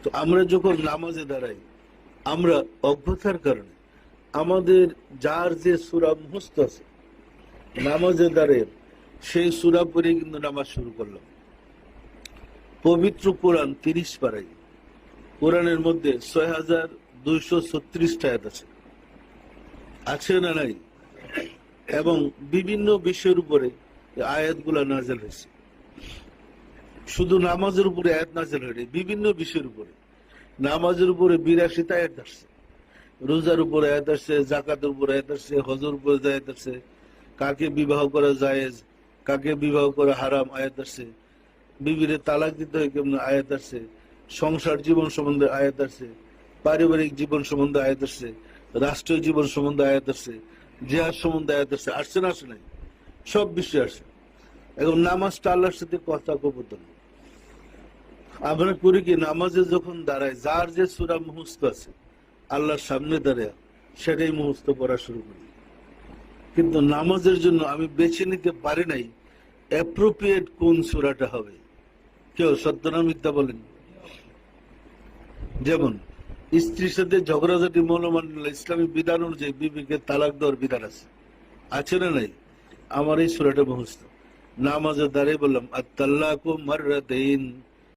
তো আমরা যখন নামাজে দাঁড়াই, আমরা অজ্ঞতার কারণে আমাদের যার যে সূরা মুখস্থ আছে, নামাজে দাঁড়িয়ে সেই সূরা পড়ে কিন্তু নামাজ শুরু করলাম। পবিত্র কোরআন 30 পারাই, কোরআনের মধ্যে 6236 আয়াত আছে, আছে না নাই? এবং বিভিন্ন বিষয়ের উপরে আয়াতগুলা নাযিল হয়েছে। শুধু নামাজের উপরে আয়াত নাযিল হয়নি, বিভিন্ন বিষয়ের উপরে। নামাজের উপরে 82টা আয়াত আসছে, রোজার উপরে আয়াত আসছে, যাকাতের উপরে আয়াত আসছে, হজের উপরে আয়াত আসছে, কাকে বিবাহ করা জায়েজ, কাকে বিবাহ করা হারাম আয়াত আসছে, বিবিরে তালাক দিতে হয় কেমন আয়াত আসছে, সংসার জীবন সম্বন্ধে আয়াত আসছে, পারিবারিক জীবন সম্বন্ধে আয়াত আসছে, রাষ্ট্রীয় জীবন সম্বন্ধে আয়াত আসছে, জিহাদ সম্বন্ধে আয়াত আসছে। আসছে না আসে নাই? সব বিষয় আসছে। এখন নামাজটা আল্লাহর সাথে কথা কবুতন আমরা করি কি, নামাজে যখন দাঁড়ায় যার যে সূরা মুখস্থ আছে আল্লাহর সামনে দাঁড়ায় সেটাই মুখস্থ পড়া শুরু করি। কিন্তু নামাজের জন্য আমি বেছে নিতে পারি নাই অ্যাপ্রোপ্রিয়েট কোন সূরাটা হবে। কেউ সত্য না মিথ্যা বলেন? যেমন স্ত্রীর সাথে ঝগড়াঝাটি মনোমান্য ইসলামী বিধান অনুযায়ী বিবিকে তালাক দেওয়ার বিধান আছে, আছে না নাই? আমার এই সূরাটা মুখস্থ, নামাজে দাঁড়িয়ে বললাম আত-তাল্লাকু মাররাতাইন,